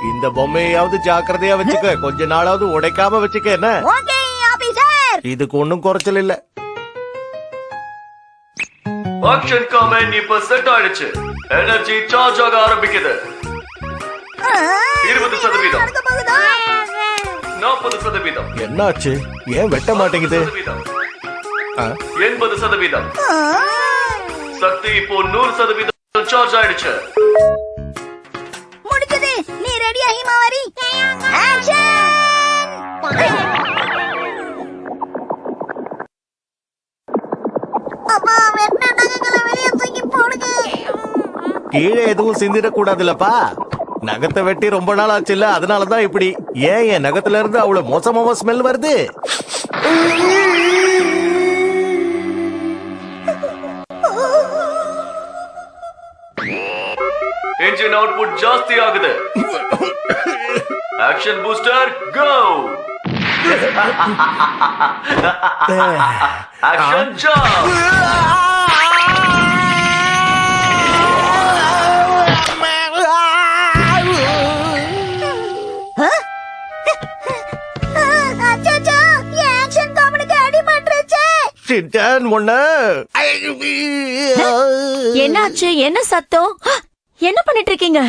இந்த பொம்மையாவது ஜாக்கிரதையா வச்சுக்க, கொஞ்ச நாளாவது உடைக்காம வச்சுக்க. என்ன இதுக்கு ஒன்னும் குறைச்சல் இல்ல. ஆக்ஷன் கமெண்ட் இப்ப செட் ஆயிடுச்சு. எனர்ஜி சார்ஜ் ஆக ஆரம்பிக்குது. 20%, 40%. என்னாச்சு? ஏன் வெட்ட மாட்டேங்குது? 80%. சக்தி இப்போ 100% சார்ஜ் ஆயிடுச்சு. முடிச்சது. நீ ரெடியா ஹிமாவரி? ஆக்ஷன்! அப்பா வெட்ட நகங்களை வெளியே தூக்கி போடுங்க. கீழே எதுவும் சிந்திடக்கூடாதுல்லப்பா. நகத்தை வெட்டி ரொம்ப நாள் ஆச்சுல்ல, அதனாலதான் இப்படி. ஏன் என் நகத்துல இருந்து அவ்வளவு மோசமாவா ஸ்மெல் வருது? என்ஜின் அவுட்புட் ஜாஸ்தி ஆகுது. Action booster go. Action jump. என்னாச்சு? என்ன சத்தம்? என்ன பண்ணிட்டு இருக்கீங்க?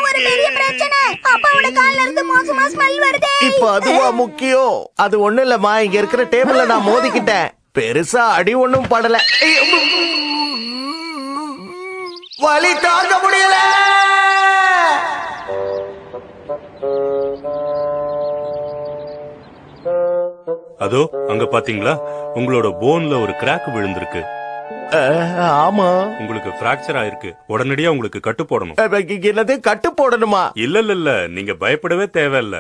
ஒரு பெரிய பிரச்சனை. அப்பாவோட கால்ல இருந்து மோசமா ஸ்மெல் வருது. இப்ப அதுவா முக்கியம்? அது ஒண்ணு இல்லம்மா, இங்க இருக்கிற டேபிள்ல நான் மோதிக்கிட்டேன். பெருசா அடி ஒண்ணும் படல. வலி தாங்க முடியல. அதோ அங்க பாத்தீங்களா, உங்களோட போன்ல ஒரு கிராக் விழுந்திருக்கு. ஆமா, உங்களுக்கு பிராக்சர் ஆயிருக்கு. உடனடியா உங்களுக்கு கட்டு போடணும். என்னது கட்டு போடணுமா? இல்ல இல்ல இல்ல, நீங்க பயப்படவே தேவையில்ல.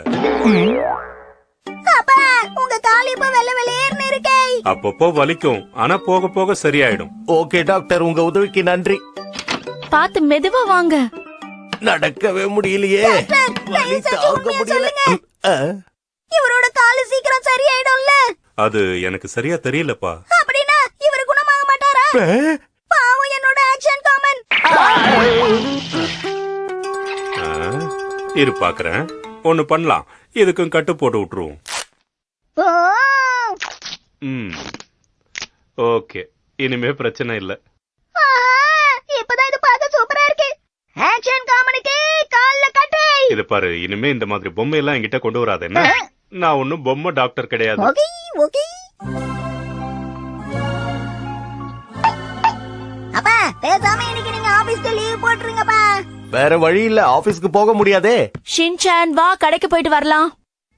அப்பா உங்க கால் இப்ப வெள்ளை வெள்ளையர்னு இருக்கே. அப்பப்போ வலிக்கும், ஆனா போக போக சரியாயிடும். ஓகே டாக்டர், உங்க உதவிக்கு நன்றி. பாத்து மெதுவா வாங்க. நடக்கவே முடியலையே. வலி தாங்க முடியல. இவரோட காலு சீக்கிரம் சரியாயிடும்ல? அது எனக்கு சரியா தெரியலப்பா. அப்படின்னா இவர் குணமாக மாட்டாரா? பாவம் என்னோட ஆக்ஷன் காமன். இரு பாக்குறேன், ஒண்ணு பண்ணலாம். இதுக்கும் கட்டு போட்டு விட்டுருவோம். ஓகே, இனிமே பிரச்சனை இல்ல. இப்பதான் இது பார்க்க சூப்பரா இருக்கு. ஆக்ஷன் காமனுக்கு கால்ல கட்டு. இது பாரு, இனிமே இந்த மாதிரி பொம்மை எல்லாம் என்கிட்ட கொண்டு வராது. என்ன, நான் ஒன்னும் பொம்மை டாக்டர் கிடையாது. அப்பா பேசாம இன்னைக்கு நீங்க ஆபீஸ்க்கு லீவ் போட்டுருங்கப்பா. வேற வழி இல்ல, ஆபீஸ்க்கு போக முடியாதே. ஷின்சான் வா, கடைக்கு போயிட்டு வரலாம்.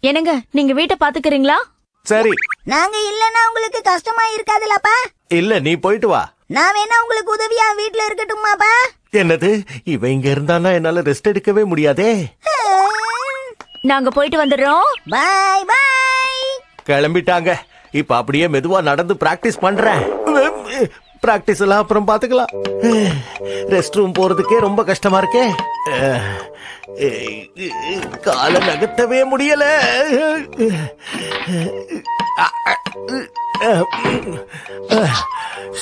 என்னங்க, நீங்க வீட்டை பாத்துக்கிறீங்களா? சரி. நாங்க இல்லன்னா உங்களுக்கு கஷ்டமா இருக்காதுலப்பா? இல்ல, நீ போயிட்டு வா. நான் வேணா உங்களுக்கு உதவியா வீட்டுல இருக்கட்டுமாப்பா? என்னது, இவ இங்க இருந்தானா என்னால ரெஸ்ட் எடுக்கவே முடியாதே. நாங்க போயிட்டு வந்துடுறோம். Bye bye. கிளம்பிட்டாங்க. இப்ப அப்படியே மெதுவா நடந்து பிராக்டிஸ் பண்றேன். பிராக்டிஸ் எல்லாம் அப்புறம் பாத்துக்கலாம். ரெஸ்ட் ரூம் போறதுக்கே ரொம்ப கஷ்டமா இருக்கே. கால நகர்த்தவே முடியல.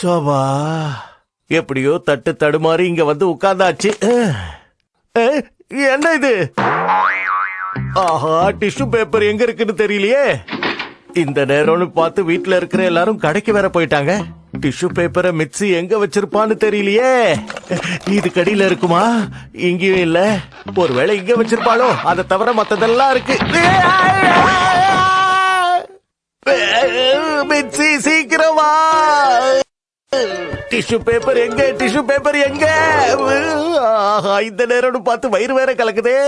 சோபா எப்படியோ தட்டு தடுமாறி இங்க வந்து உட்கார்ந்தாச்சு. என்ன இது? ஆஹா, டிஷ்யூ பேப்பர் எங்க இருக்குன்னு தெரியலையே. இந்த நேரம்னு பார்த்து வீட்டுல இருக்கிற எல்லாரும் கடைக்கு வேற போயிட்டாங்க. டிஷ்யூ பேப்பரை மிக்ஸி எங்க வச்சிருப்பான்னு தெரியலையே. இது கடியில இருக்குமா? இங்கேயும் இல்ல. ஒருவேளை இங்க வச்சிருப்பாளோ? அதை தவிர மத்ததெல்லாம் இருக்கு. மிக்ஸி சீக்கிரமா! டிஷ்யூ பேப்பர் எங்க? டிஷ்யூ பேப்பர் எங்க? இந்த நேரம் பார்த்து வயிறு வேற கலக்குதே.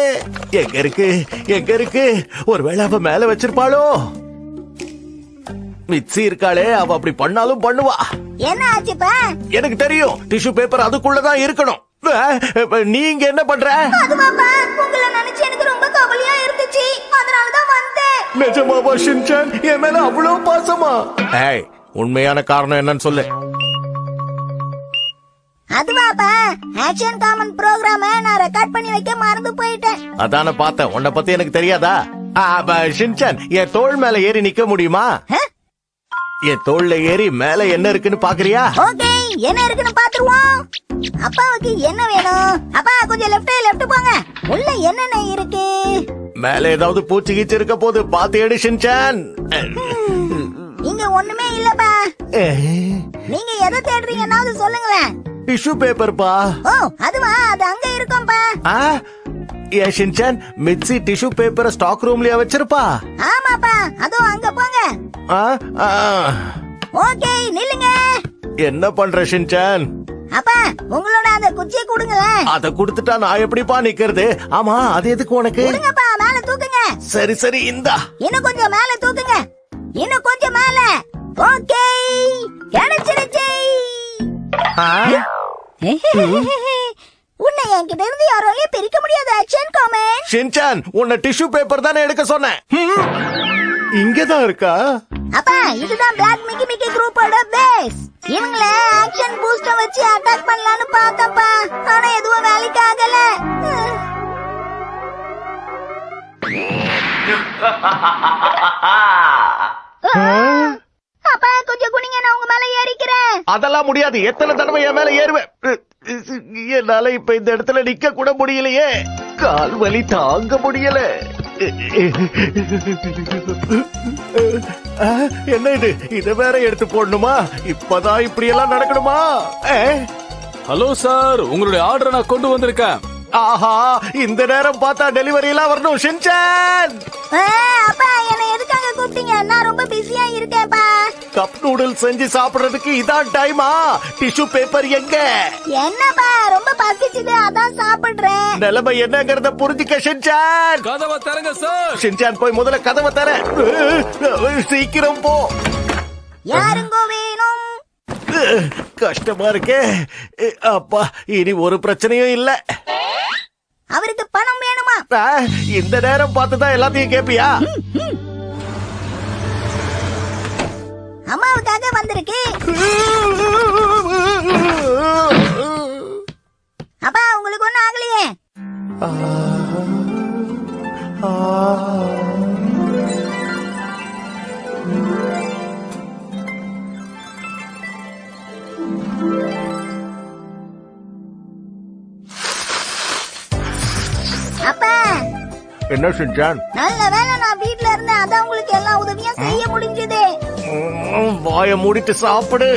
எங்க இருக்கு? எங்க இருக்கு? ஒருவேளை அவ மேல வச்சிருப்பாளோ? மிக்ஸி இருக்காளே, அவ அப்படி பண்ணாலும் பண்ணுவா. என்ன ஆச்சுப்பா? எனக்கு தெரியும், டிஷ்யூ பேப்பர் அதுக்குள்ளதான் இருக்கணும். நீங்க என்ன பண்ற? அதுவாப்பா, உங்களை நினைச்சு எனக்கு ரொம்ப கவலையா இருந்துச்சு, அதனாலதான் வந்தேன். நிஜமாவா ஷின்சான்? என் மேல அவ்வளவு பாசமா? ஏய், உண்மையான காரணம் என்னன்னு சொல்லு. அதுவாப்பா, ஆக்ஷன் காமன் ப்ரோகிராம நான் ரெக்கார்ட் பண்ணி வைக்க மறந்து போயிட்டேன். அதான பார்த்தேன். உன்னை பத்தி எனக்கு தெரியாதா? ஷின்சான், என் தோள் மேல ஏறி நிக்க முடியுமா? என் தோள்ல ஏறி மேல என்ன இருக்குன்னு பாக்குறியா? ஓகே, என்ன இருக்குன்னு பாத்துருவோம். அப்பாவுக்கு என்ன வேணும்? அப்பா கொஞ்சம் லெஃப்ட் போங்க. உள்ள என்னென்ன இருக்கு? மேல ஏதாவது பூச்சி கீச்சு இருக்க போது பாத்து எடு ஷின்சான். இங்க ஒண்ணுமே இல்லப்பா. நீங்க எதை தேடுறீங்கன்னாவது சொல்லுங்களேன். டிஷ்யூ பேப்பர் பா. ஓ அதுவா, அது அங்க இருக்கும்பா. ஏன் ஷின்சான், மிட்சி டிஷ்யூ பேப்பரை ஸ்டாக் ரூம்லயா வச்சிருப்பா? ஆமாப்பா, அதோ அங்க போங்க. ஆ, ஆ. ஓகே நில்லுங்க. என்ன பண்ற ஷின்சான்? அப்பா உங்களோட அந்த குச்சியை கொடுங்களேன். அத குடுத்துட்டா நான் எப்படிப்பா நிக்கிறது? ஆமா, அது எதுக்கு உனக்கு? கொடுங்கப்பா, மேல தூக்குங்க. சரி சரி, இந்தா. இன்னும் கொஞ்சம் மேல தூக்குங்க. இன்னும் கொஞ்சம் மேல. ஓகே கிடைச்சிருச்சு. உன்னை என்கிட்ட இருந்து யாராலையும் பிரிக்க முடியாது ஆக்ஷன் காமெண்ட். ஷின்சான், உன்னை டிஷ்யூ பேப்பர் தானே எடுக்க சொன்னேன். இங்கதான் இருக்கா? அப்பா இதுதான் பிளாக் மிக்கி மிக்கி குரூப்போட பேஸ். இவங்கள ஆக்ஷன் பூஸ்டர் வச்சு அட்டாக் பண்ணலாம்னு பார்த்தப்பா, ஆனா எதுவும் வேலைக்கு ஆகல. அப்பா கொஞ்சம் குனிங்க, நான் உங்க மேல ஏறிக்கிறேன். அதெல்லாம் முடியாது. எத்தனை தடவை என் மேல ஏறுவேன்? என்னால இப்ப இந்த இடத்துல நிக்க கூட முடியலையே. கால் வலி தாங்க முடியல. என்ன இது? இத வேற எடுத்து போடணுமா? இப்பதான் இப்படி எல்லாம் நடக்கணுமா? ஹலோ சார், உங்களுடைய ஆர்டரை நான் கொண்டு வந்திருக்கேன். ஆஹா, இந்த நேரம் பார்த்தா டெலிவரி எல்லாம் வரணும். ஷின்சான், அப்பா என்ன எதுக்காக கூப்பிட்டீங்க? நான் ரொம்ப பிஸியா இருக்கேன்ப்பா. கப் நூடுல்ஸ் செஞ்சு சாப்பிடுறதுக்கு இதான் டைமா? டிஷ்யூ பேப்பர் எங்க? என்னப்பா ரொம்ப பசிச்சுது, அதான் சாப்பிடுறேன். நிலைமை என்னங்கறத புரிஞ்சுக்க ஷின்சான். கதவை திறங்க சார். ஷின்சான் போய் முதல்ல கதவை தர. சீக்கிரம் போ. யாருங்கோ வேணும்? கஷ்டமா இருக்கே. அப்பா, இனி ஒரு பிரச்சனையும் இல்ல. அவருக்கு பணம் வேணுமா? இந்த நேரம் பார்த்துதான் எல்லாத்தையும் கேப்பியா? அம்மாவுக்காக வந்திருக்கு. அப்பா உங்களுக்கு ஒண்ணும் ஆகலையே? அப்பா என்ன ஷின்சான்? நல்ல வேளை நான் வீட்ல இருந்தேன், அதான் உங்களுக்கு எல்லா உதவியும் செய்ய முடிஞ்சது. வாய மூடிட்டு சாப்பிடு.